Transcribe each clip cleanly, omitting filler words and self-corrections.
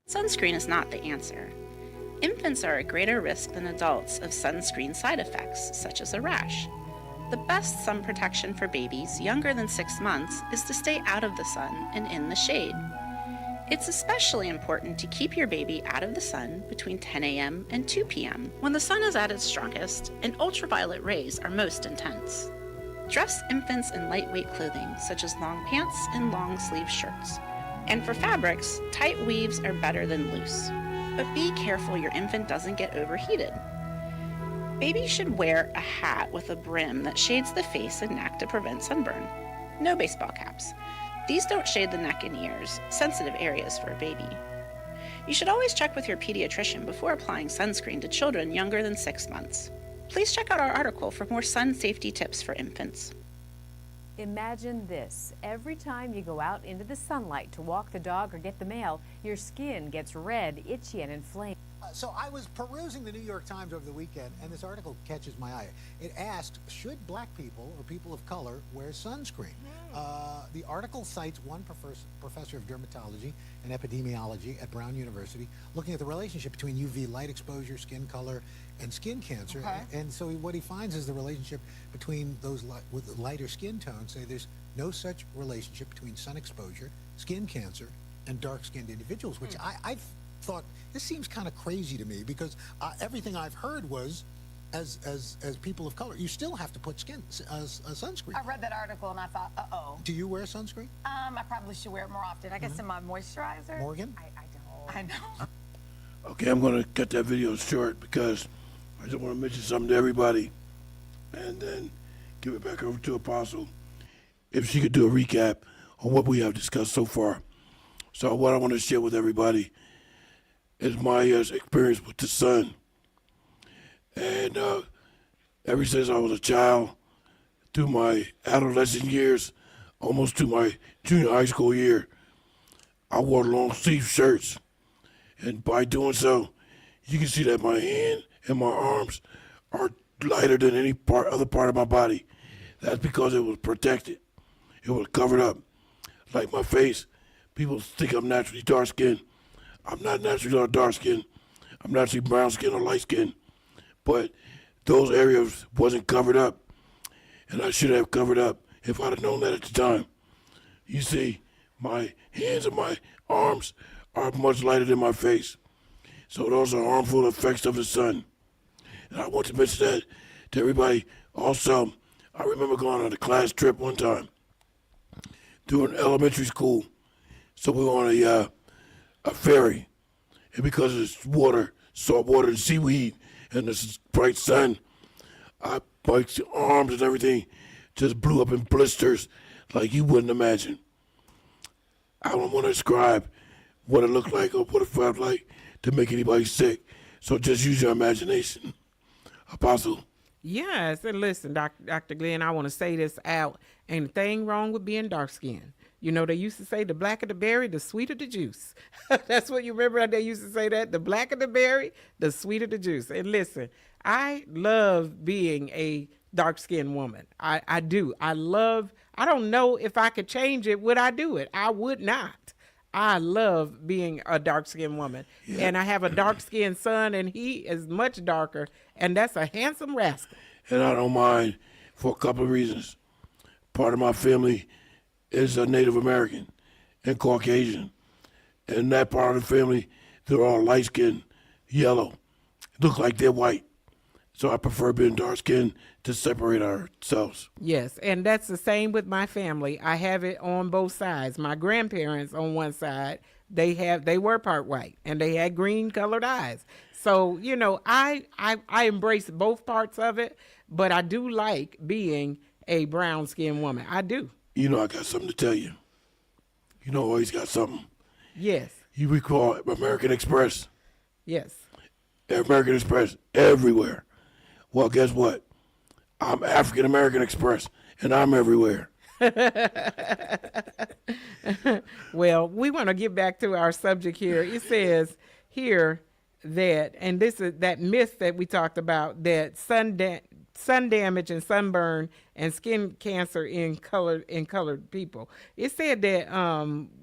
Sunscreen is not the answer. Infants are at greater risk than adults of sunscreen side effects, such as a rash. The best sun protection for babies younger than 6 months is to stay out of the sun and in the shade. It's especially important to keep your baby out of the sun between 10 a.m. and 2 p.m. when the sun is at its strongest and ultraviolet rays are most intense. Dress infants in lightweight clothing such as long pants and long sleeve shirts. And for fabrics, tight weaves are better than loose. But be careful your infant doesn't get overheated. Babies should wear a hat with a brim that shades the face and neck to prevent sunburn. No baseball caps. These don't shade the neck and ears, sensitive areas for a baby. You should always check with your pediatrician before applying sunscreen to children younger than 6 months. Please check out our article for more sun safety tips for infants. Imagine this. Every time you go out into the sunlight to walk the dog or get the mail, your skin gets red, itchy, and inflamed. So I was perusing the New York Times over the weekend, and this article catches my eye. It asked, should black people or people of color wear sunscreen? The article cites one professor of dermatology and epidemiology at Brown University looking at the relationship between UV light exposure, skin color, and skin cancer. Okay. And so what he finds is the relationship between those with lighter skin tones. Say there's no such relationship between sun exposure, skin cancer, and dark-skinned individuals, which I've thought, this seems kind of crazy to me, because everything I've heard was, as people of color, you still have to put sunscreen. I read that article and I thought, uh-oh. Do you wear sunscreen? I probably should wear it more often. I guess in my moisturizer. Morgan? I know. Okay, I'm going to cut that video short because I just want to mention something to everybody and then give it back over to Apostle if she could do a recap on what we have discussed so far. So what I want to share with everybody is my experience with the sun. And ever since I was a child, through my adolescent years, almost to my junior high school year, I wore long sleeve shirts. And by doing so, you can see that my hand and my arms are lighter than any other part of my body. That's because it was protected. It was covered up. Like my face, people think I'm naturally dark skinned. I'm not naturally dark skinned. I'm naturally brown skinned or light skinned. But those areas wasn't covered up. And I should have covered up if I'd have known that at the time. You see, my hands and my arms are much lighter than my face. So those are harmful effects of the sun. And I want to mention that to everybody. Also, I remember going on a class trip one time during elementary school. So we were on a ferry. And because it's water, salt water and seaweed and the bright sun, my arms and everything just blew up in blisters like you wouldn't imagine. I don't want to describe what it looked like or what it felt like to make anybody sick. So just use your imagination. Apostle. Yes, and listen, Dr. Glenn, I want to say this out. Ain't a thing wrong with being dark-skinned. You know, they used to say the blacker the berry, the sweeter the juice. That's what you remember how they used to say that? The blacker the berry, the sweeter the juice. And listen, I love being a dark-skinned woman. I do. I don't know if I could change it. Would I do it? I would not. I love being a dark-skinned woman. Yeah. And I have a dark-skinned son, and he is much darker, and that's a handsome rascal. And I don't mind for a couple of reasons. Part of my family is a Native American and Caucasian. And that part of the family, they're all light-skinned, yellow, look like they're white. So I prefer being dark-skinned to separate ourselves. Yes, and that's the same with my family. I have it on both sides. My grandparents on one side, they were part white, and they had green-colored eyes. So, you know, I embrace both parts of it, but I do like being a brown-skinned woman. I do. You know, I got something to tell you. You know, always got something. Yes. You recall American Express? Yes. American Express everywhere. Well, guess what? I'm African American Express, and I'm everywhere. Well, we want to get back to our subject here. It says here that, and this is that myth that we talked about, that sun damage and sunburn and skin cancer in colored people. It said that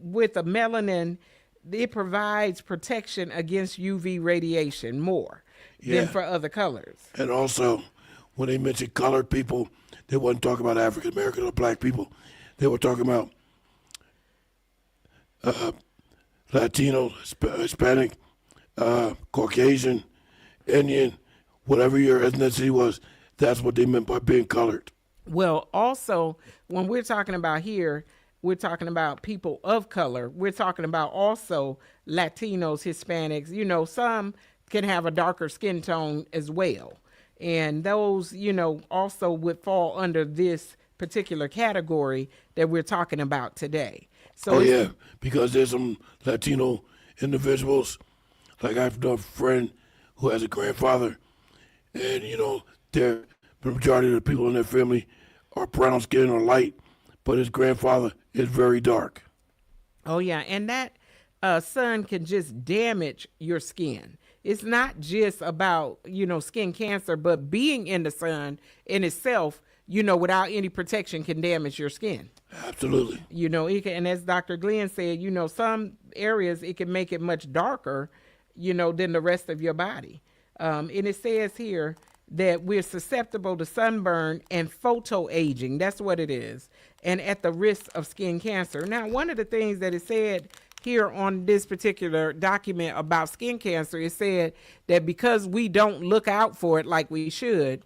with a melanin it provides protection against UV radiation more than for other colors. And also, when they mentioned colored people, they wasn't talking about African American or black people. They were talking about Latino, Hispanic, Caucasian, Indian, whatever your ethnicity was. That's what they meant by being colored. Well, also, when we're talking about here, we're talking about people of color. We're talking about also Latinos, Hispanics. You know, some can have a darker skin tone as well. And those, you know, also would fall under this particular category that we're talking about today. So yeah, because there's some Latino individuals, like I have a friend who has a grandfather, and, you know, the majority of the people in their family are brown skin or light, but his grandfather is very dark. Oh, yeah, and that sun can just damage your skin. It's not just about, you know, skin cancer, but being in the sun in itself, you know, without any protection can damage your skin. Absolutely. You know, it can, and as Dr. Glenn said, you know, some areas it can make it much darker, you know, than the rest of your body. And it says here that we're susceptible to sunburn and photoaging. That's what it is. And at the risk of skin cancer. Now, one of the things that it said here on this particular document about skin cancer, it said that because we don't look out for it like we should,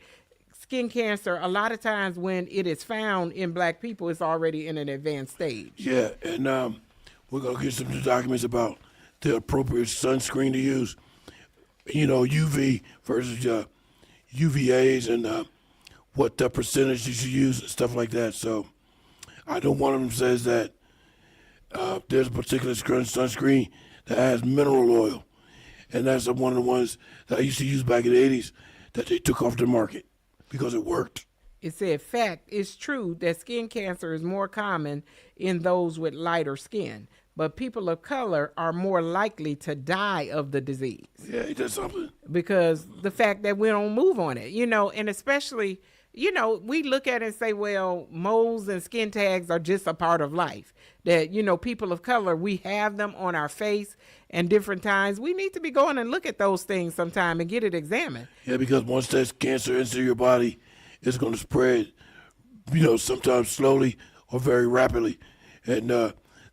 skin cancer, a lot of times when it is found in black people, it's already in an advanced stage. Yeah, and we're going to get some documents about the appropriate sunscreen to use, you know, UV versus UVAs, and what the percentage you should use and stuff like that. So I know one of them says that there's a particular sunscreen that has mineral oil, and that's one of the ones that I used to use back in the 80s that they took off the market because it worked. It said, fact, it's true that skin cancer is more common in those with lighter skin, but people of color are more likely to die of the disease. Yeah, he did something. Because the fact that we don't move on it, you know, and especially, you know, we look at it and say, well, moles and skin tags are just a part of life. That, you know, people of color, we have them on our face and different times. We need to be going and look at those things sometime and get it examined. Yeah, because once there's cancer into your body, it's going to spread, you know, sometimes slowly or very rapidly. And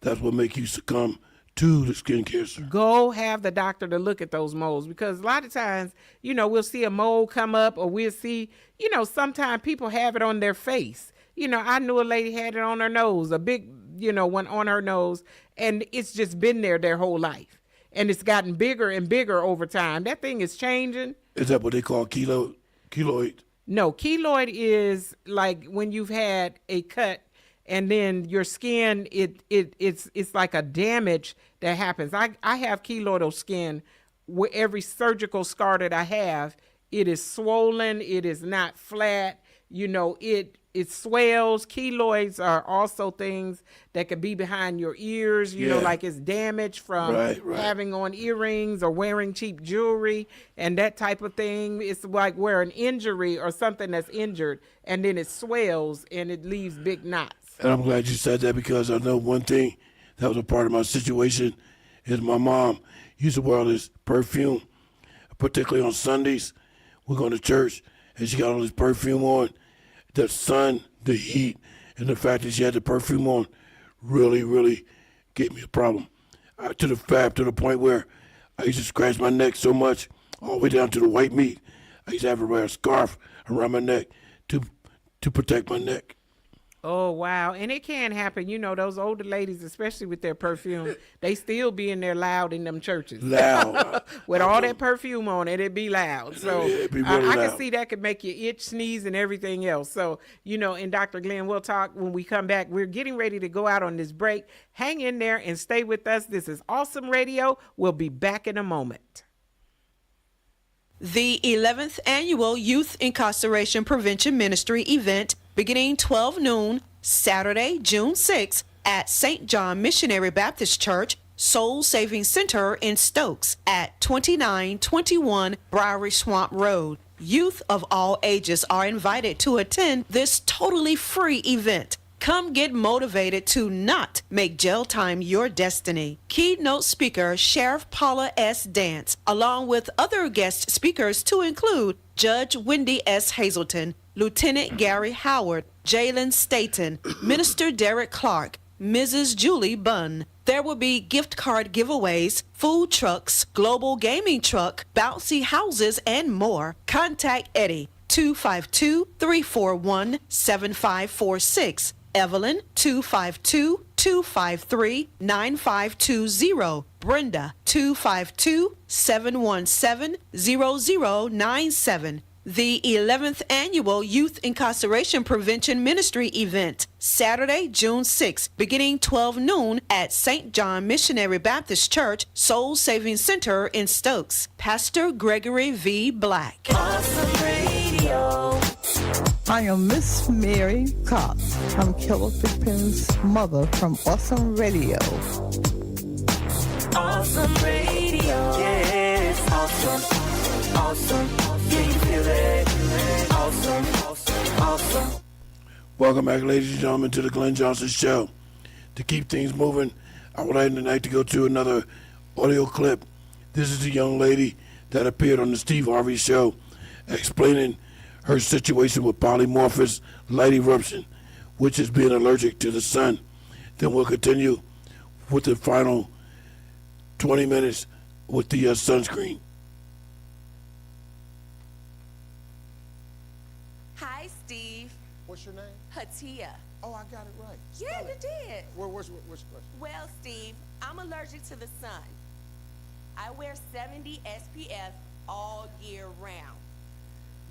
that's what makes you succumb to the skin cancer. Go have the doctor to look at those moles, because a lot of times, you know, we'll see a mole come up, or we'll see, you know, sometimes people have it on their face. You know, I knew a lady had it on her nose, a big, you know, one on her nose, and it's just been there their whole life. And it's gotten bigger and bigger over time. That thing is changing. Is that what they call keloid? No, keloid is like when you've had a cut and then your skin, it's like a damage that happens. I have keloidal skin where every surgical scar that I have, it is swollen, it is not flat, you know, it swells. Keloids are also things that could be behind your ears, you know, like it's damage from having on earrings or wearing cheap jewelry and that type of thing. It's like where an injury or something that's injured and then it swells and it leaves big knots. And I'm glad you said that, because I know one thing that was a part of my situation is my mom used to wear all this perfume, particularly on Sundays. We're going to church and she got all this perfume on. The sun, the heat, and the fact that she had the perfume on really, really gave me a problem. To the point where I used to scratch my neck so much, all the way down to the white meat. I used to have to wear a scarf around my neck to protect my neck. Oh, wow. And it can happen. You know, those older ladies, especially with their perfume, they still be in there loud in them churches. Loud. With all that perfume on it, it'd be loud. So it'd be really I loud. can see that could make you itch, sneeze, and everything else. So, you know, and Dr. Glenn, we'll talk when we come back. We're getting ready to go out on this break. Hang in there and stay with us. This is Awesome Radio. We'll be back in a moment. The 11th Annual Youth Incarceration Prevention Ministry event beginning 12 noon, Saturday, June 6th at St. John Missionary Baptist Church, Soul Saving Center in Stokes at 2921 Briary Swamp Road. Youth of all ages are invited to attend this totally free event. Come get motivated to not make jail time your destiny. Keynote speaker Sheriff Paula S. Dance, along with other guest speakers to include Judge Wendy S. Hazelton, Lieutenant Gary Howard, Jalen Staten, Minister Derek Clark, Mrs. Julie Bunn. There will be gift card giveaways, food trucks, global gaming truck, bouncy houses, and more. Contact Eddie 252-341-7546. Evelyn 252-253-9520. Brenda 252-717-0097. The 11th Annual Youth Incarceration Prevention Ministry event, Saturday, June 6, beginning 12 noon at St. John Missionary Baptist Church, Soul Saving Center in Stokes. Pastor Gregory V. Black. Awesome Radio. I am Miss Mary Cox. I'm Killer Pippin's mother from Awesome Radio. Awesome Radio. Yes, awesome. Awesome. Can you feel it? Awesome. Awesome. Welcome back, ladies and gentlemen, to the Glenn Johnson Show. To keep things moving, I would like tonight to go to another audio clip. This is a young lady that appeared on the Steve Harvey Show explaining her situation with polymorphous light eruption, which is being allergic to the sun. Then we'll continue with the final 20 minutes with the sunscreen. Hi, Steve. What's your name? Hatia. Oh, I got it right. Yeah, Spell you it. did. What's your question? Well, Steve, I'm allergic to the sun. I wear 70 SPF all year round.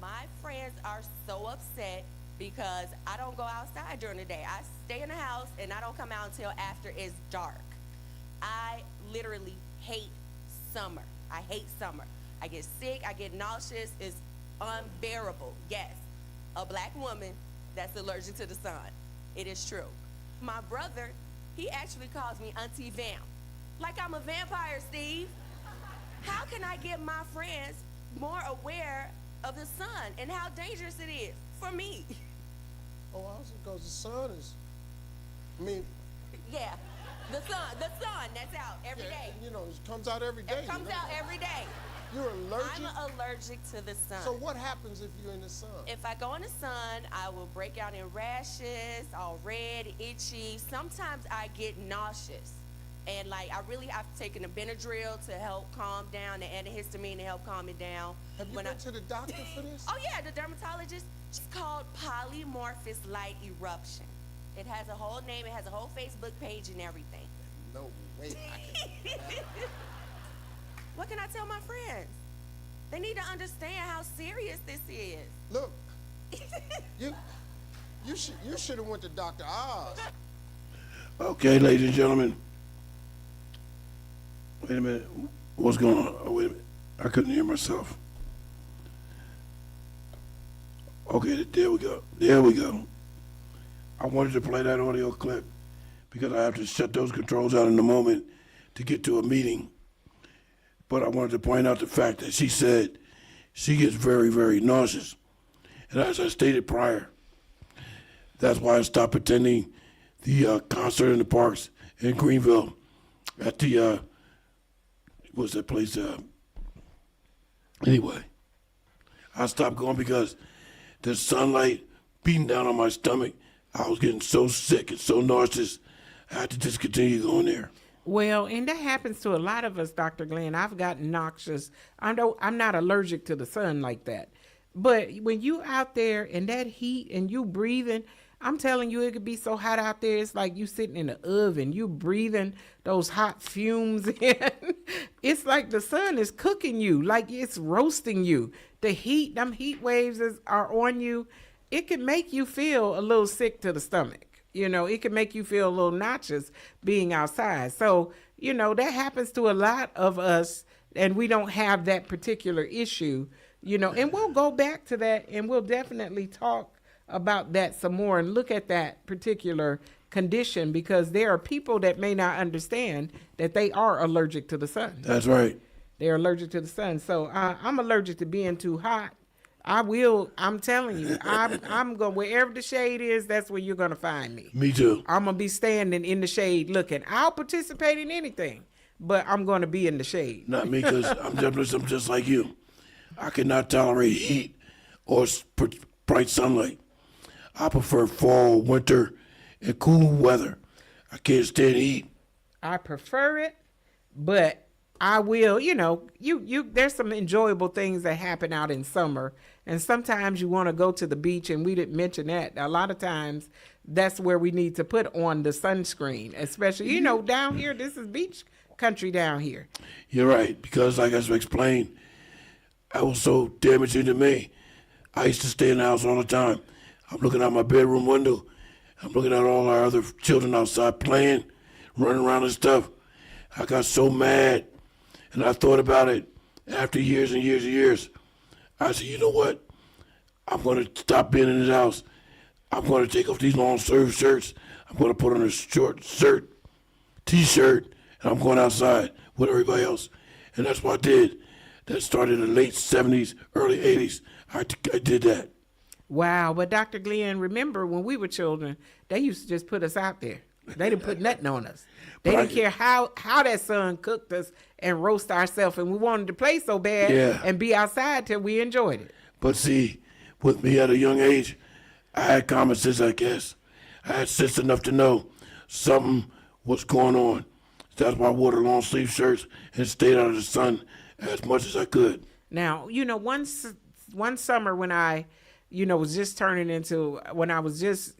My friends are so upset because I don't go outside during the day. I stay in the house and I don't come out until after it's dark. I literally hate summer. I hate summer. I get sick, I get nauseous. It's unbearable. Yes, a black woman that's allergic to the sun. It is true. My brother, he actually calls me Auntie Vamp. Like I'm a vampire, Steve. How can I get my friends more aware of the sun and how dangerous it is for me? Oh, also because the sun is, Yeah, the sun, that's out every day. you know, it comes out every day. It comes out every day. You're allergic? I'm allergic to the sun. So what happens if you're in the sun? If I go in the sun, I will break out in rashes, all red, itchy. Sometimes I get nauseous. And like, I've taken a Benadryl to help calm down, the antihistamine to help calm me down. Have you been to the doctor for this? Oh yeah, the dermatologist. It's called polymorphous light eruption. It has a whole name, it has a whole Facebook page and everything. No way I can. What can I tell my friends? They need to understand how serious this is. Look, you should have went to Dr. Oz. Okay, ladies and gentlemen. Wait a minute. What's going on? Oh, wait a minute. I couldn't hear myself. Okay, there we go. There we go. I wanted to play that audio clip because I have to shut those controls out in a moment to get to a meeting. But I wanted to point out the fact that she said she gets very, very nauseous. And as I stated prior, that's why I stopped attending the concert in the parks in Greenville at the, what's that place? Anyway, I stopped going because the sunlight beating down on my stomach, I was getting so sick and so nauseous, I had to discontinue going there. Well, and that happens to a lot of us, Dr. Glenn. I've gotten noxious. I'm not allergic to the sun like that. But when you out there in that heat and you breathing, I'm telling you, it could be so hot out there. It's like you sitting in the oven, you breathing those hot fumes in. It's like the sun is cooking you, like it's roasting you. The heat, them heat waves are on you. It can make you feel a little sick to the stomach. You know, it can make you feel a little nauseous being outside. So, you know, that happens to a lot of us, and we don't have that particular issue, you know, and we'll go back to that and we'll definitely talk about that some more and look at that particular condition, because there are people that may not understand that they are allergic to the sun. That's right. They're allergic to the sun. So I'm allergic to being too hot I will. I'm telling you, I'm going wherever the shade is. That's where you're gonna find me. Me too. I'm gonna be standing in the shade looking. I'll participate in anything, but I'm gonna be in the shade. Not me, because I'm just like you. I cannot tolerate heat or bright sunlight. I prefer fall, winter, and cool weather. I can't stand heat. I prefer it, but I will, you there's some enjoyable things that happen out in summer, and sometimes you want to go to the beach, and we didn't mention that. A lot of times that's where we need to put on the sunscreen, especially, down here, this is beach country down here. You're right, because like I explained, that was so damaging to me. I used to stay in the house all the time. I'm looking out my bedroom window. I'm looking at all our other children outside playing, running around and stuff. I got so mad, and I thought about it after years and years and years. I said, you know what? I'm going to stop being in this house. I'm going to take off these long sleeve shirts. I'm going to put on a short shirt, T-shirt, and I'm going outside with everybody else. And that's what I did. That started in the late 70s, early 80s. I did that. Wow, but Dr. Glenn, remember when we were children, they used to just put us out there. They didn't put nothing on us. They didn't care how that sun cooked us and roast ourselves, and we wanted to play so bad and be outside till we enjoyed it. But see, with me at a young age, I had common sense, I guess. I had sense enough to know something was going on. That's why I wore the long sleeve shirts and stayed out of the sun as much as I could. Now, one summer when I, was just when I was just,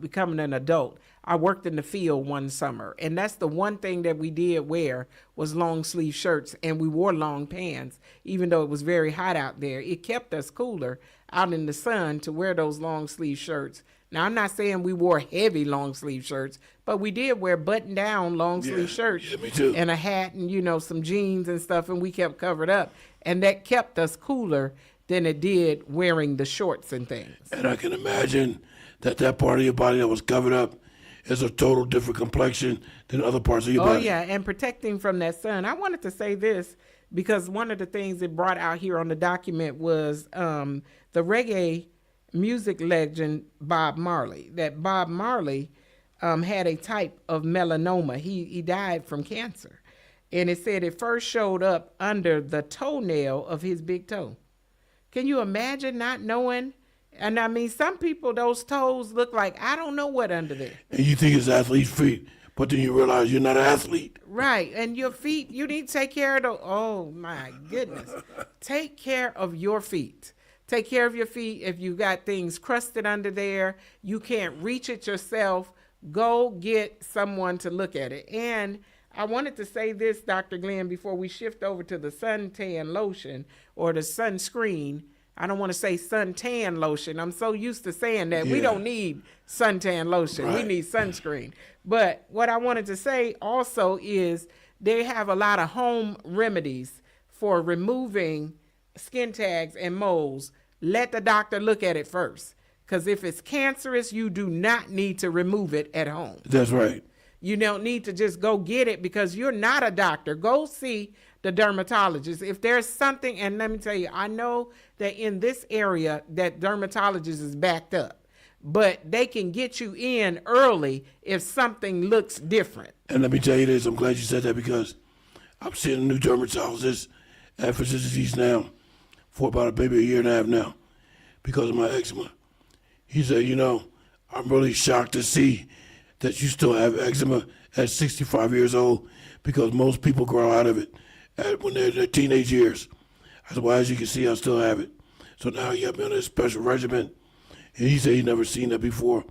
becoming an adult, I worked in the field one summer. And that's the one thing that we did wear was long sleeve shirts, and we wore long pants, even though it was very hot out there. It kept us cooler out in the sun to wear those long sleeve shirts. Now, I'm not saying we wore heavy long sleeve shirts, but we did wear button down long sleeve shirts. Yeah, me too. And a hat and, some jeans and stuff, and we kept covered up. And that kept us cooler than it did wearing the shorts and things. And I can imagine that part of your body that was covered up is a total different complexion than other parts of your body. Oh, yeah, and protecting from that sun. I wanted to say this because one of the things it brought out here on the document was the reggae music legend Bob Marley. That Bob Marley had a type of melanoma. He died from cancer. And it said it first showed up under the toenail of his big toe. Can you imagine not knowing? And I mean, some people, those toes look like, I don't know what under there. And you think it's athlete's feet, but then you realize you're not an athlete. Right. And your feet, you need to take care of oh my goodness. Take care of your feet. Take care of your feet. If you got things crusted under there, you can't reach it yourself, go get someone to look at it. And I wanted to say this, Dr. Glenn, before we shift over to the suntan lotion or the sunscreen. I don't want to say suntan lotion. I'm so used to saying that. We don't need suntan lotion. Right. We need sunscreen. But what I wanted to say also is they have a lot of home remedies for removing skin tags and moles. Let the doctor look at it first. Because if it's cancerous, you do not need to remove it at home. That's right. You don't need to just go get it because you're not a doctor. Go see the dermatologist. If there's something, and let me tell you, I know that in this area that dermatologist is backed up, but they can get you in early if something looks different. And let me tell you this, I'm glad you said that because I'm seeing a new dermatologist at Physicians now for about maybe a year and a half now because of my eczema. He said, I'm really shocked to see that you still have eczema at 65 years old because most people grow out of it when they're in their teenage years. I said, well, as you can see, I still have it. So now he got me on a special regimen. And he said he'd never seen that before,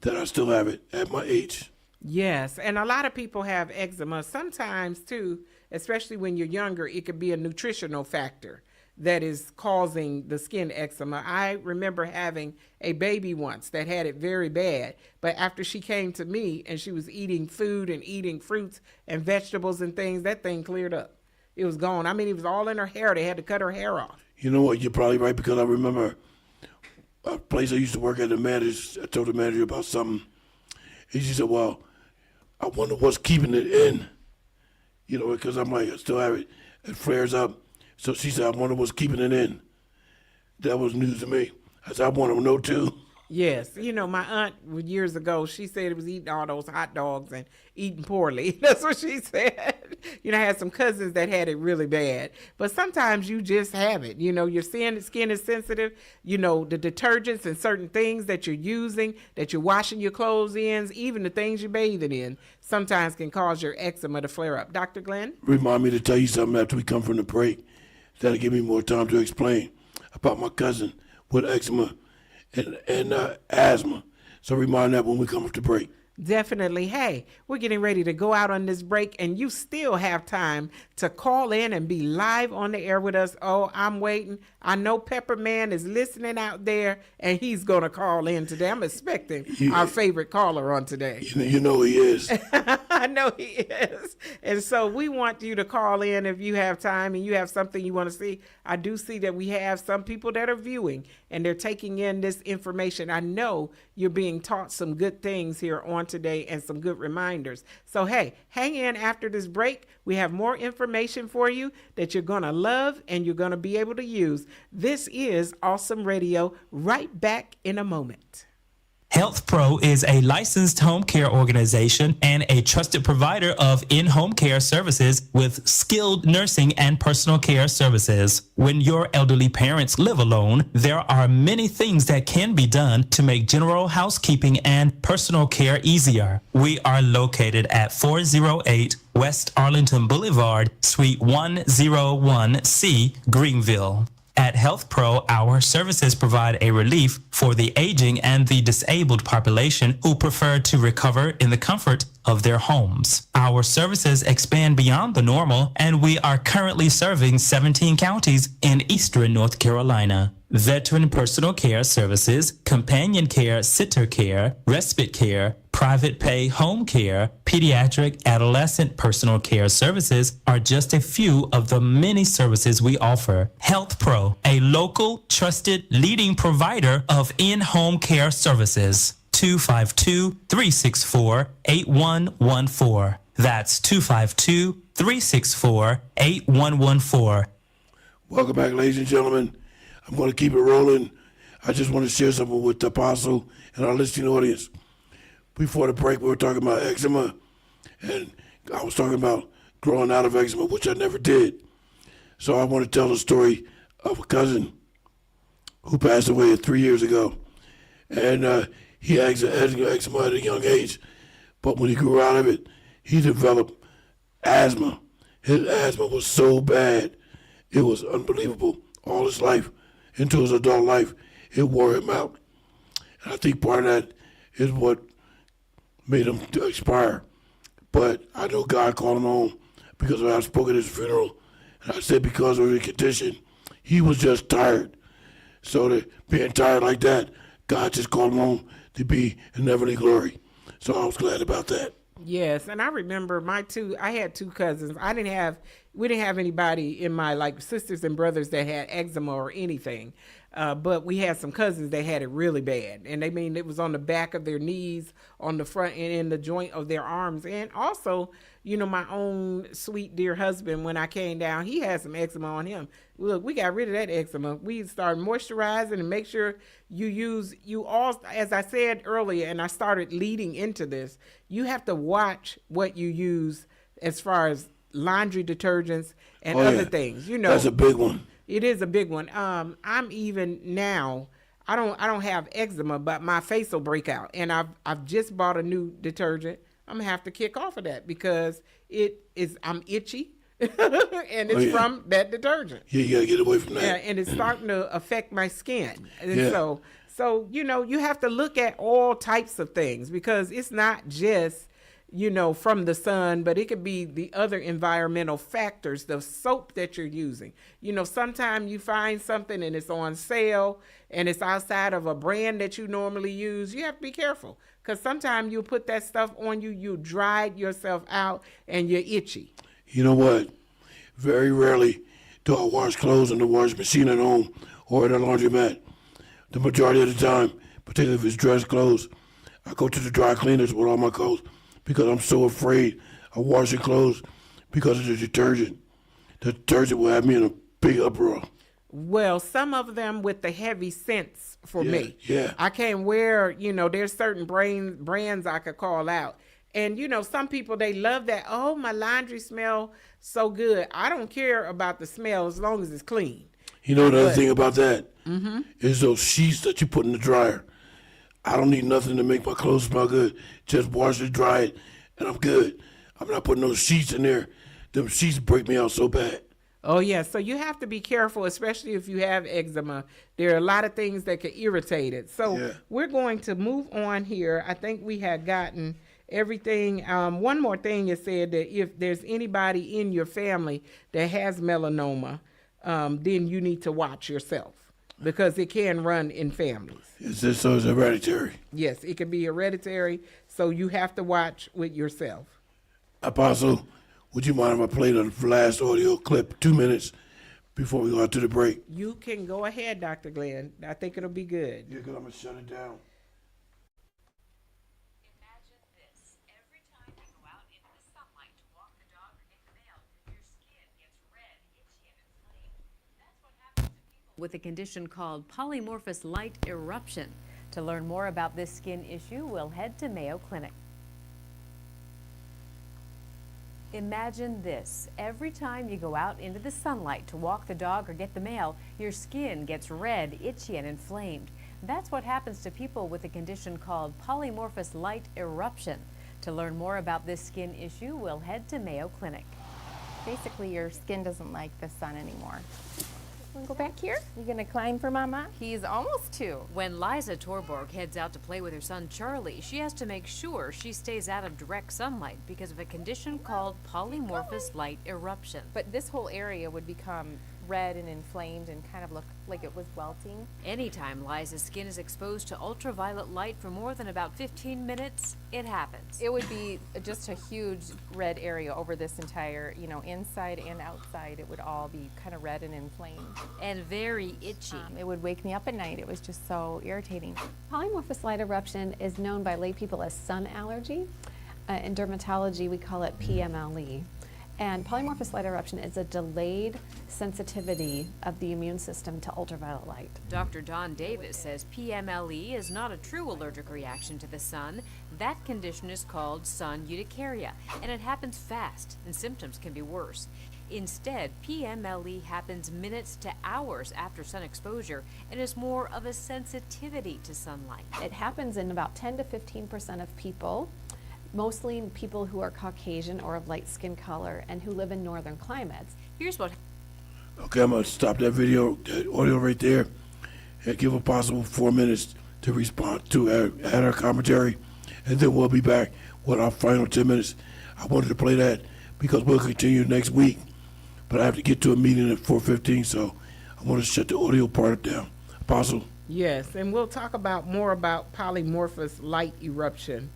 that I still have it at my age. Yes, and a lot of people have eczema. Sometimes, too, especially when you're younger, it could be a nutritional factor that is causing the skin eczema. I remember having a baby once that had it very bad, but after she came to me and she was eating food and eating fruits and vegetables and things, that thing cleared up. It was gone. I mean, it was all in her hair. They had to cut her hair off. You know what? You're probably right because I remember a place I used to work at, I told the manager about something. And she said, well, I wonder what's keeping it in. Because I'm like, I still have it. It flares up. So she said, I wonder what's keeping it in. that was news to me. I said, I want to know too. Yes, my aunt years ago, she said it was eating all those hot dogs and eating poorly. That's what she said. I had some cousins that had it really bad. But sometimes you just have it. Your skin is sensitive. The detergents and certain things that you're using, that you're washing your clothes in, even the things you're bathing in, sometimes can cause your eczema to flare up. Dr. Glenn? Remind me to tell you something after we come from the break. That'll give me more time to explain about my cousin with eczema and asthma. So remind that when we come off the break. Definitely. Hey, we're getting ready to go out on this break, and you still have time to call in and be live on the air with us. Oh, I'm waiting. I know Pepperman is listening out there, and he's going to call in today. I'm expecting our favorite caller on today. You know he is. I know he is. And so we want you to call in if you have time and you have something you want to see. I do see that we have some people that are viewing, and they're taking in this information. I know you're being taught some good things here on today and some good reminders. So, hey, hang in after this break. We have more information for you that you're going to love and you're going to be able to use. This is Awesome Radio. Right back in a moment. Health Pro is a licensed home care organization and a trusted provider of in-home care services with skilled nursing and personal care services. When your elderly parents live alone, there are many things that can be done to make general housekeeping and personal care easier. We are located at 408 West Arlington Boulevard, Suite 101C, Greenville. At Health Pro, our services provide a relief for the aging and the disabled population who prefer to recover in the comfort of their homes. Our services expand beyond the normal, and we are currently serving 17 counties in eastern North Carolina. Veteran personal care services, companion care, sitter care, respite care, private pay home care, pediatric adolescent personal care services are just a few of the many services we offer. Health Pro, a local, trusted, leading provider of in-home care services. 252-364-8114. That's 252-364-8114. Welcome back, ladies and gentlemen. I'm going to keep it rolling. I just want to share something with the Apostle and our listening audience. Before the break, we were talking about eczema, and I was talking about growing out of eczema, which I never did. So I want to tell the story of a cousin who passed away 3 years ago. And he had eczema at a young age, but when he grew out of it, he developed asthma. His asthma was so bad, it was unbelievable. All his life, into his adult life, it wore him out. And I think part of that is what made him to expire. But I know God called him home because I spoke at his funeral. And I said because of his condition, he was just tired. So that being tired like that, God just called him home to be in heavenly glory. So I was glad about that. Yes, and I remember I had two cousins. We didn't have anybody in my sisters and brothers that had eczema or anything. But we had some cousins that had it really bad. And it was on the back of their knees, on the front and in the joint of their arms. And also, my own sweet dear husband, when I came down, he had some eczema on him. Look, we got rid of that eczema. We started moisturizing and make sure as I said earlier, and I started leading into this, you have to watch what you use as far as laundry detergents and other things. That's a big one. It is a big one. I'm even now, I don't have eczema, but my face will break out. And I've just bought a new detergent. I'm gonna have to kick off of that because I'm itchy. And it's from that detergent. Yeah, you gotta get away from that. Yeah, and it's starting to affect my skin. And so you have to look at all types of things because it's not just from the sun, but it could be the other environmental factors, the soap that you're using. Sometimes you find something and it's on sale and it's outside of a brand that you normally use. You have to be careful because sometimes you'll put that stuff on you dried yourself out and you're itchy. You know what? Very rarely do I wash clothes in the wash machine at home or at a laundromat. The majority of the time, particularly if it's dress clothes, I go to the dry cleaners with all my clothes because I'm so afraid of washing clothes because of the detergent. The detergent will have me in a big uproar. Well, some of them with the heavy scents for me. Yeah. I can't wear, there's certain brands I could call out. And, some people, they love that. Oh, my laundry smell so good. I don't care about the smell as long as it's clean. You know the other thing about that is those sheets that you put in the dryer. I don't need nothing to make my clothes smell good. Just wash it, dry it, and I'm good. I'm not putting those sheets in there. Them sheets break me out so bad. Oh, yeah. So you have to be careful, especially if you have eczema. There are a lot of things that can irritate it. So we're going to move on here. I think we had gotten everything. One more thing is said that if there's anybody in your family that has melanoma, then you need to watch yourself because it can run in families. Is this so? It's hereditary? Yes, it can be hereditary. So you have to watch with yourself. Apostle, would you mind if I played the last audio clip, 2 minutes, before we go out to the break? You can go ahead, Dr. Glenn. I think it'll be good. Yeah, because I'm going to shut it down. Imagine this. Every time you go out into the sunlight to walk the dog or get the mail, your skin gets red, itchy, and inflamed. That's what happens to people with a condition called polymorphous light eruption. To learn more about this skin issue, we'll head to Mayo Clinic. Imagine this. Every time you go out into the sunlight to walk the dog or get the mail, your skin gets red, itchy, and inflamed. That's what happens to people with a condition called polymorphous light eruption. To learn more about this skin issue, we'll head to Mayo Clinic. Basically, your skin doesn't like the sun anymore. Want to go back here? You gonna climb for Mama? He's almost 2. When Liza Torborg heads out to play with her son Charlie, she has to make sure she stays out of direct sunlight because of a condition called polymorphous light eruption. But this whole area would become red and inflamed and kind of look like it was welting. Anytime Liza's skin is exposed to ultraviolet light for more than about 15 minutes, it happens. It would be just a huge red area over this entire, inside and outside. It would all be kind of red and inflamed. And very itchy. It would wake me up at night. It was just so irritating. Polymorphous light eruption is known by lay people as sun allergy. In dermatology, we call it PMLE. And polymorphous light eruption is a delayed sensitivity of the immune system to ultraviolet light. Dr. Don Davis says PMLE is not a true allergic reaction to the sun. That condition is called sun urticaria, and it happens fast, and symptoms can be worse. Instead, PMLE happens minutes to hours after sun exposure and is more of a sensitivity to sunlight. It happens in about 10 to 15% of people, mostly people who are Caucasian or of light skin color and who live in northern climates. Here's what. Okay, I'm going to stop that video, that audio right there, and give Apostle 4 minutes to respond to add our commentary, and then we'll be back with our final 10 minutes. I wanted to play that because we'll continue next week, but I have to get to a meeting at 4:15, so I want to shut the audio part down. Apostle? Yes, and we'll talk about more about polymorphous light eruption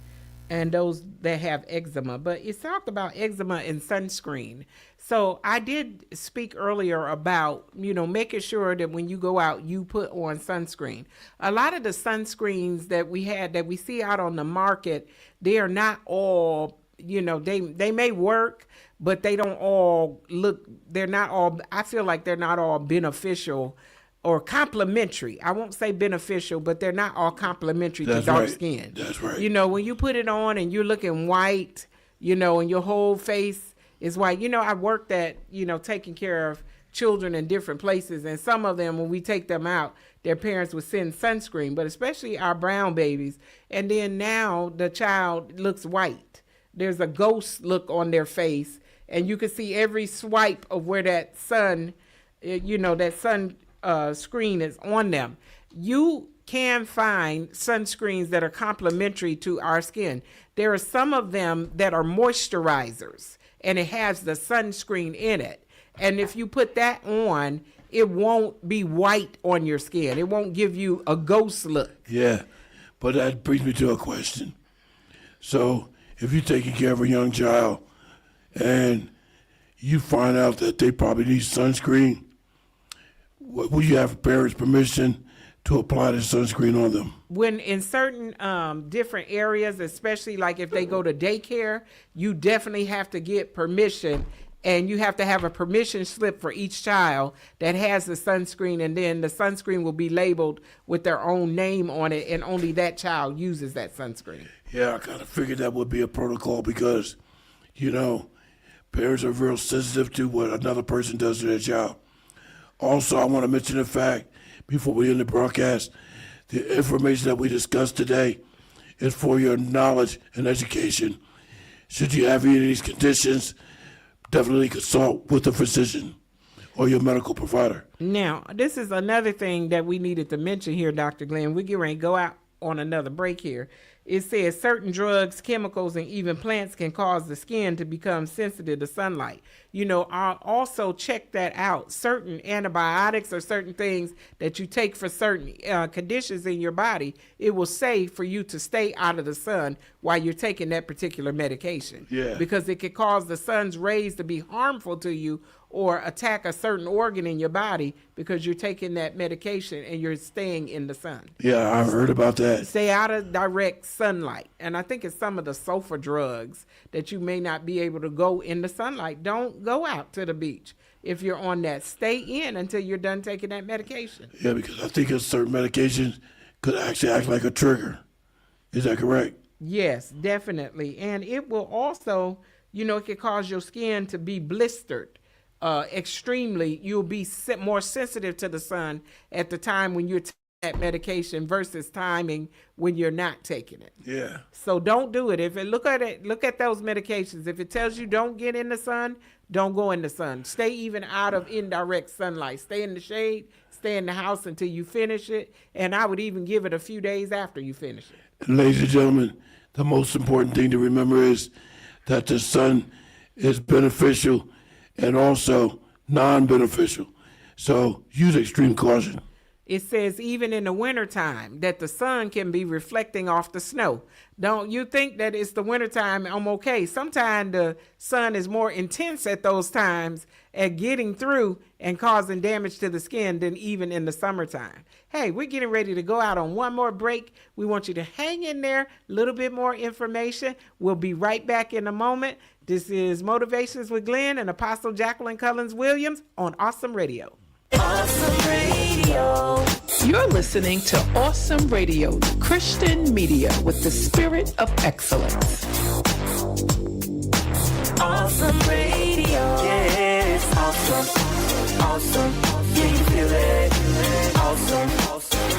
and those that have eczema, but it's talked about eczema and sunscreen. So I did speak earlier about, making sure that when you go out, you put on sunscreen. A lot of the sunscreens that we see out on the market, they are not all, they may work, but they don't all I feel like they're not all beneficial or complementary. I won't say beneficial, but they're not all complementary to dark skin. That's right. When you put it on and you're looking white, and your whole face is white. I worked at, taking care of children in different places, and some of them, when we take them out, their parents would send sunscreen, but especially our brown babies. And then now the child looks white. There's a ghost look on their face, and you can see every swipe of where that sun, screen is on them. You can find sunscreens that are complementary to our skin. There are some of them that are moisturizers, and it has the sunscreen in it. And if you put that on, it won't be white on your skin. It won't give you a ghost look. Yeah, but that brings me to a question. So if you're taking care of a young child and you find out that they probably need sunscreen, will you have parents' permission to apply the sunscreen on them? When in certain different areas, especially like if they go to daycare, you definitely have to get permission and you have to have a permission slip for each child that has the sunscreen, and then the sunscreen will be labeled with their own name on it, and only that child uses that sunscreen. Yeah, I kind of figured that would be a protocol because, you know, parents are real sensitive to what another person does to their child. Also, I want to mention the fact, before we end the broadcast, the information that we discussed today is for your knowledge and education. Should you have any of these conditions, definitely consult with a physician or your medical provider. Now, this is another thing that we needed to mention here, Dr. Glenn. We're getting ready to go out on another break here. It says certain drugs, chemicals, and even plants can cause the skin to become sensitive to sunlight. You know, I'll also check that out. Certain antibiotics or certain things that you take for certain conditions in your body, it will say for you to stay out of the sun while you're taking that particular medication. Yeah. Because it could cause the sun's rays to be harmful to you or attack a certain organ in your body because you're taking that medication and you're staying in the sun. Yeah, I've heard about that. Stay out of direct sunlight. And I think it's some of the sulfur drugs that you may not be able to go in the sunlight. Don't go out to the beach. If you're on that, stay in until you're done taking that medication. Yeah, because I think certain medications could actually act like a trigger. Is that correct? Yes, definitely. And it will also, you know, it can cause your skin to be blistered. Extremely, you'll be more sensitive to the sun at the time when you're taking that medication versus timing when you're not taking it. Yeah. So don't do it. If it look at those medications. If it tells you don't get in the sun, don't go in the sun. Stay even out of indirect sunlight. Stay in the shade. Stay in the house until you finish it. And I would even give it a few days after you finish it. And ladies and gentlemen, the most important thing to remember is that the sun is beneficial and also non-beneficial. So use extreme caution. It says even in the wintertime that the sun can be reflecting off the snow. Don't you think that it's the wintertime, I'm okay. Sometimes the sun is more intense at those times at getting through and causing damage to the skin than even in the summertime. Hey, we're getting ready to go out on one more break. We want you to hang in there, a little bit more information. We'll be right back in a moment. This is Motivations with Glenn and Apostle Jacquelin Cullins Williams on Awesome Radio. Awesome Radio. You're listening to Awesome Radio, Christian media with the spirit of excellence. Awesome Radio. Yes, awesome. Awesome. Yeah, you feel it. Awesome.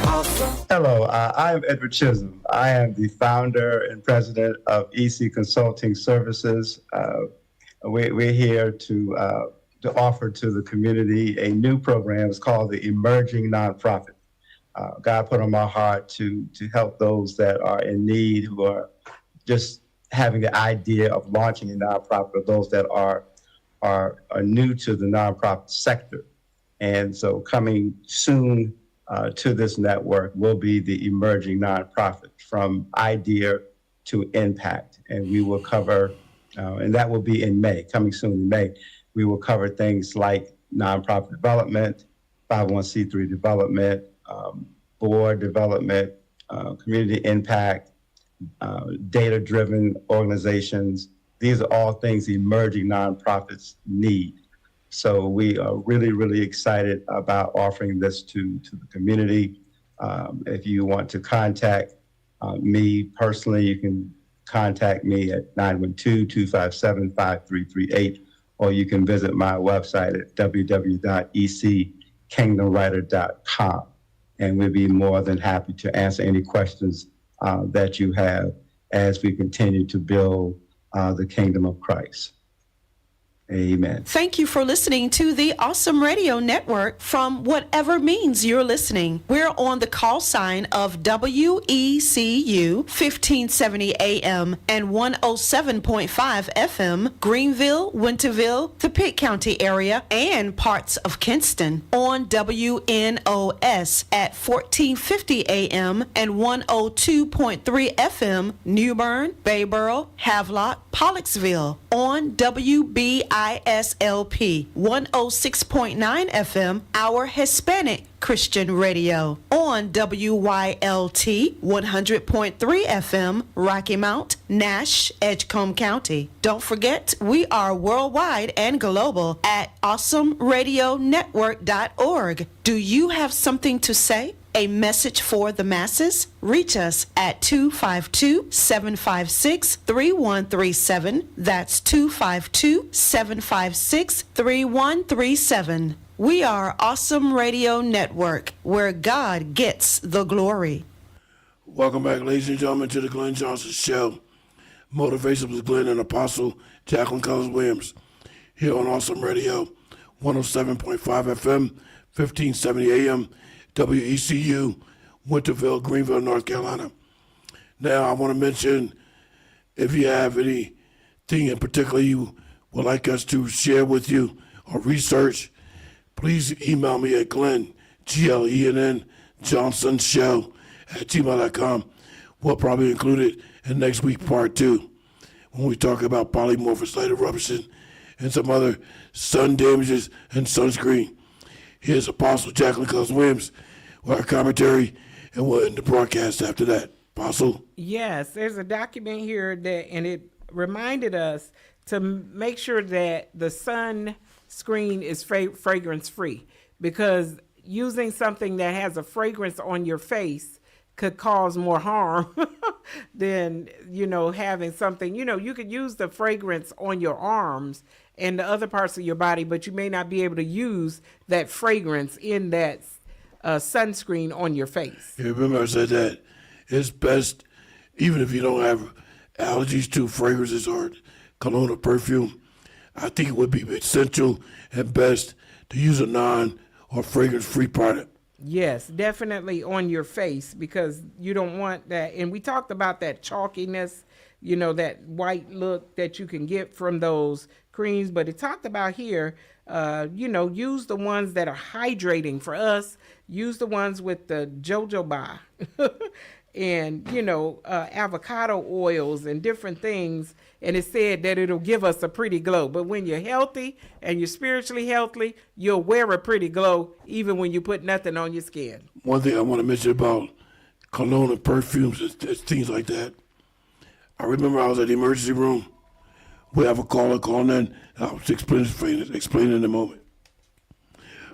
Awesome. Hello, I am Edward Chisholm. I am the founder and president of EC Consulting Services. We're here to offer to the community a new program. It's called the Emerging Nonprofit. God put on my heart to help those that are in need, who are just having the idea of launching a nonprofit, or those that are new to the nonprofit sector. And so coming soon to this network will be the Emerging Nonprofit, from idea to impact. And we will cover, and that will be in May, coming soon in May. We will cover things like nonprofit development, 501c3 development, board development, community impact, data-driven organizations. These are all things emerging nonprofits need. So we are really, really excited about offering this to the community. If you want to contact me personally, you can contact me at 912-257-5338, or you can visit my website at www.eckingdomwriter.com. And we'll be more than happy to answer any questions that you have as we continue to build the kingdom of Christ. Amen. Thank you for listening to the Awesome Radio Network from whatever means you're listening. We're on the call sign of WECU 1570 AM and 107.5 FM, Greenville, Winterville, the Pitt County area, and parts of Kinston. On WNOS at 1450 AM and 102.3 FM, New Bern, Bayboro, Havelock, Pollocksville on WBISLP 106.9 FM, our Hispanic Christian radio. On WYLT 100.3 FM, Rocky Mount, Nash, Edgecombe County. Don't forget, we are worldwide and global at awesomeradionetwork.org. Do you have something to say? A message for the masses? Reach us at 252-756-3137. That's 252-756-3137. We are Awesome Radio Network, where God gets the glory. Welcome back, ladies and gentlemen, to the Glenn Johnson Show. Motivation with Glenn and Apostle Jacquelin Cullins Williams here on Awesome Radio, 107.5 FM, 1570 AM, WECU, Winterville, Greenville, North Carolina. Now, I want to mention, if you have anything in particular you would like us to share with you or research, please email me at Glenn, Glenn, Johnson Show at gmail.com. We'll probably include it in next week part 2 when we talk about polymorphous light eruption and some other sun damages and sunscreen. Here's Apostle Jacquelin Cullins Williams with our commentary, and we'll end the broadcast after that. Apostle? Yes, there's a document here and it reminded us to make sure that the sunscreen is fragrance free, because using something that has a fragrance on your face could cause more harm than, having something, you could use the fragrance on your arms and the other parts of your body, but you may not be able to use that fragrance in that sunscreen on your face. You remember I said that it's best, even if you don't have allergies to fragrances or cologne or perfume, I think it would be essential and best to use a non or fragrance-free product. Yes, definitely on your face, because you don't want that. And we talked about that chalkiness, that white look that you can get from those creams. But it talked about here, use the ones that are hydrating for us. Use the ones with the jojoba and, avocado oils and different things. And it said that it'll give us a pretty glow. But when you're healthy and you're spiritually healthy, you'll wear a pretty glow even when you put nothing on your skin. One thing I want to mention about cologne and perfumes and things like that. I remember I was at the emergency room. We have a caller calling in. I'll explain in a moment.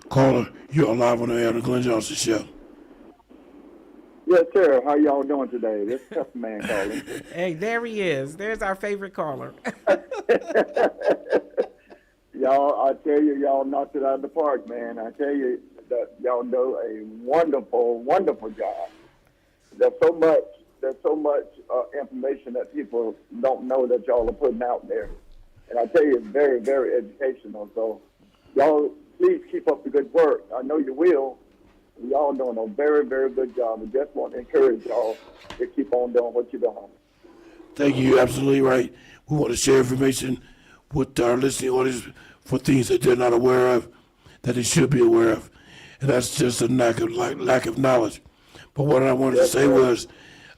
Caller, you're live on the air on the Glenn Johnson Show. Yes, sir. How y'all doing today? This tough man calling. Hey, there he is. There's our favorite caller. Y'all, I tell you, y'all knocked it out of the park, man. I tell you that y'all do a wonderful, wonderful job. There's so much information that people don't know that y'all are putting out there. And I tell you, it's very, very educational. So y'all, please keep up the good work. I know you will. Y'all doing a very, very good job. We just want to encourage y'all to keep on doing what you're doing. Thank you. You're absolutely right. We want to share information with our listening audience for things that they're not aware of, that they should be aware of. And that's just a lack of knowledge. But what I wanted to say was,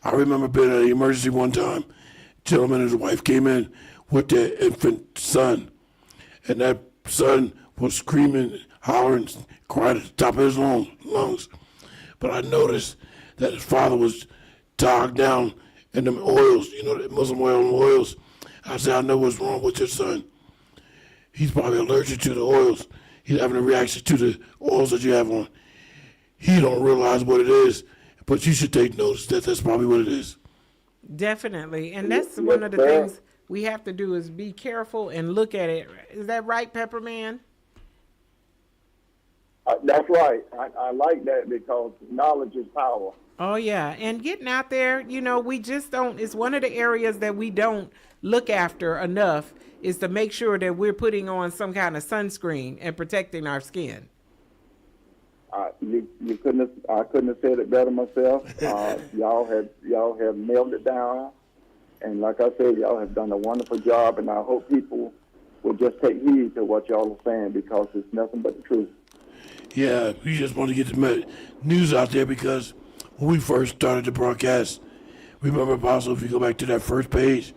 I remember being at an emergency one time. A gentleman and his wife came in with their infant son. And that son was screaming, hollering, crying at the top of his lungs. But I noticed that his father was togged down in them oils, the Muslim oils. I said, I know what's wrong with your son. He's probably allergic to the oils. He's having a reaction to the oils that you have on. He don't realize what it is, but you should take notice that that's probably what it is. Definitely. And that's one of the things we have to do is be careful and look at it. Is that right, Pepperman? That's right. I like that because knowledge is power. Oh, yeah. And getting out there, we just don't, it's one of the areas that we don't look after enough is to make sure that we're putting on some kind of sunscreen and protecting our skin. You couldn't have, I couldn't have said it better myself. Y'all have nailed it down. And like I said, y'all have done a wonderful job. And I hope people will just take heed to what y'all are saying because it's nothing but the truth. Yeah, we just want to get the news out there because when we first started the broadcast, remember, Apostle, if you go back to that first page,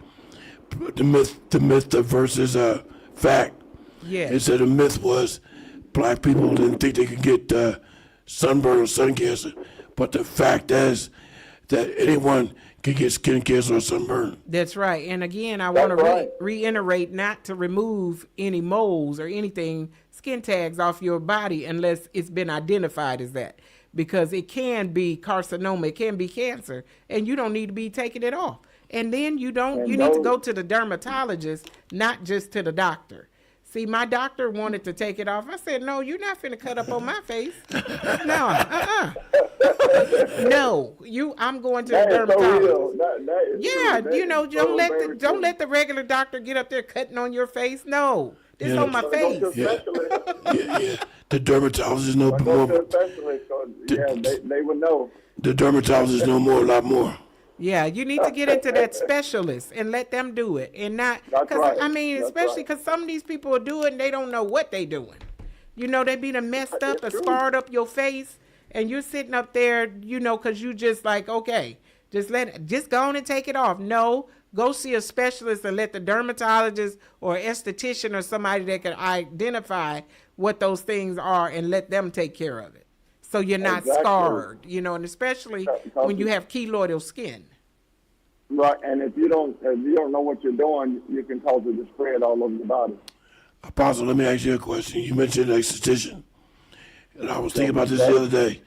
the myth versus fact. Yeah. It said the myth was black people didn't think they could get sunburn or sun cancer, but the fact is that anyone can get skin cancer or sunburn. That's right. And again, I want to reiterate not to remove any moles or anything, skin tags off your body unless it's been identified as that. Because it can be carcinoma, it can be cancer, and you don't need to be taking it off. And then you need to go to the dermatologist, not just to the doctor. See, my doctor wanted to take it off. I said, no, you're not finna cut up on my face. No, no, I'm going to the dermatologist. Don't let the regular doctor get up there cutting on your face. No, this on my face. Yeah. The dermatologists know more. They would know. The dermatologists know a lot more. Yeah, you need to get into that specialist and let them do it, and not because especially because some of these people will do it and they don't know what they doing. You know, they be done messed up or scarred up your face, and you're sitting up there, because you just like, okay, just go on and take it off. No, go see a specialist and let the dermatologist or esthetician or somebody that can identify what those things are and let them take care of it. So you're not scarred, and especially when you have keloidal skin. Right, and if you don't know what you're doing, you can cause it to spread all over the body. Apostle, let me ask you a question. You mentioned esthetician, and I was thinking about this the other day.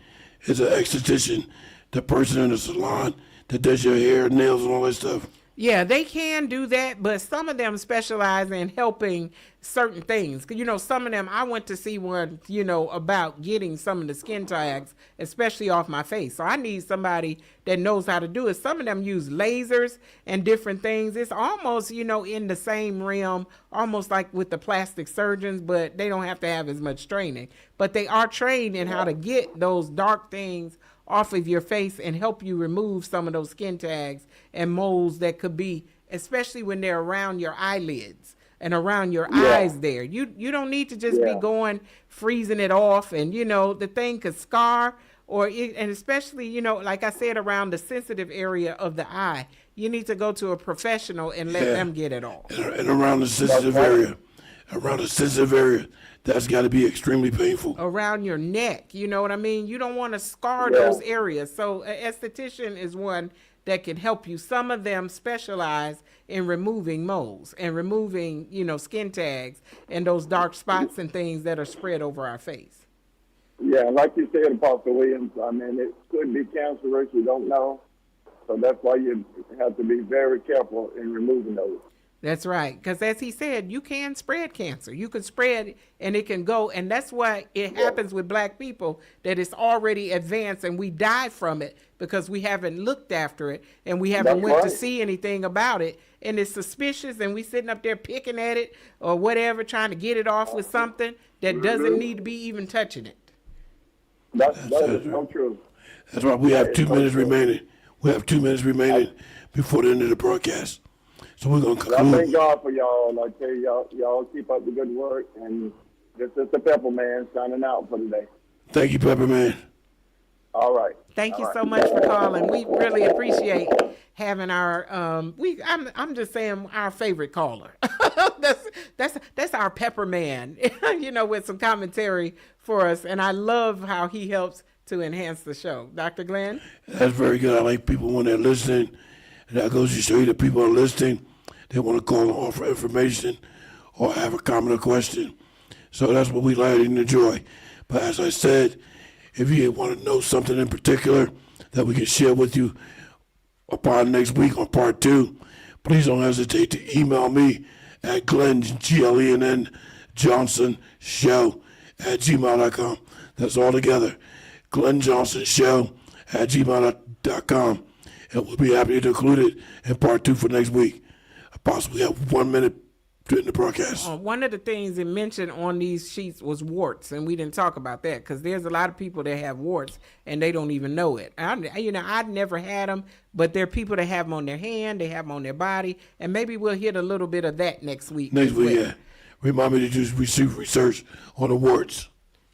Is an esthetician the person in the salon that does your hair, nails, and all that stuff? Yeah, they can do that, but some of them specialize in helping certain things. Some of them, I went to see one, about getting some of the skin tags, especially off my face. So I need somebody that knows how to do it. Some of them use lasers and different things. It's almost, in the same realm, almost like with the plastic surgeons, but they don't have to have as much training. But they are trained in how to get those dark things off of your face and help you remove some of those skin tags and moles that could be, especially when they're around your eyelids and around your eyes there. You don't need to just be going freezing it off, and the thing could scar, and especially like I said, around the sensitive area of the eye. You need to go to a professional and let them get it off. And around the sensitive area, that's got to be extremely painful. Around your neck, you know what I mean? You don't want to scar those areas. So an esthetician is one that can help you. Some of them specialize in removing moles and removing, skin tags and those dark spots and things that are spread over our face. Yeah, like you said, Apostle Williams, it could be cancerous, you don't know. So that's why you have to be very careful in removing those. That's right. Because as he said, you can spread cancer. You can spread and it can go. And that's why it happens with black people, that it's already advanced and we die from it because we haven't looked after it and we haven't went to see anything about it. And it's suspicious and we sitting up there picking at it or whatever, trying to get it off with something that doesn't need to be even touching it. That is so true. That's why we have 2 minutes remaining. We have 2 minutes remaining before the end of the broadcast. So we're going to conclude. I thank God for y'all. I tell y'all keep up the good work. And this is the Pepper Man signing out for today. Thank you, Pepper Man. All right. Thank you so much for calling. We really appreciate having our I'm just saying our favorite caller. that's our Pepper Man, with some commentary for us. And I love how he helps to enhance the show. Dr. Glenn? That's very good. I like people when they're listening. And that goes to show you that people are listening. They want to call and offer information or have a comment or question. So that's what we like and enjoy. But as I said, if you want to know something in particular that we can share with you upon next week on part 2, please don't hesitate to email me at Glenn, Glenn Johnson Show at gmail.com. That's all together. Glenn Johnson Show at gmail.com. And we'll be happy to include it in part 2 for next week. Possibly have 1 minute to end the broadcast. One of the things it mentioned on these sheets was warts, and we didn't talk about that because there's a lot of people that have warts and they don't even know it. I've never had them, but there are people that have them on their hand, they have them on their body, and maybe we'll hit a little bit of that next week. Next week, yeah. Remind me to do research on the warts.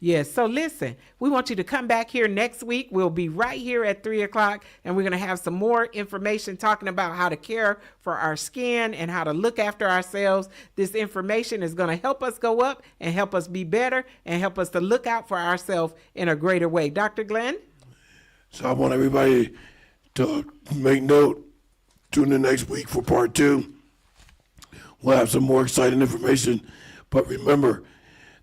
Yes. So listen, we want you to come back here next week. We'll be right here at 3 o'clock, and we're going to have some more information talking about how to care for our skin and how to look after ourselves. This information is going to help us go up and help us be better and help us to look out for ourselves in a greater way. Dr. Glenn? So I want everybody to make note. Tune in next week for part 2. We'll have some more exciting information. But remember,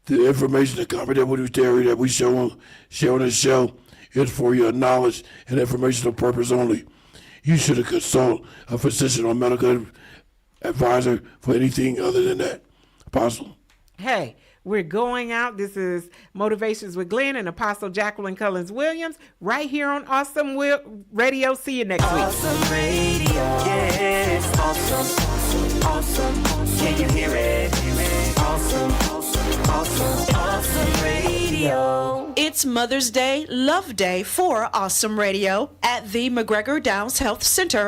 the information, the confidential theory that we share on this show is for your knowledge and informational purpose only. You should consult a physician or medical advisor for anything other than that. Apostle? Hey, we're going out. This is Motivations with Glenn and Apostle Jacquelin Cullins Williams right here on Awesome Radio. See you next week. Awesome Radio. Yes, awesome, awesome. Can you hear it? Awesome, awesome, awesome radio. It's Mother's Day Love Day for Awesome Radio at the McGregor Downs Health Center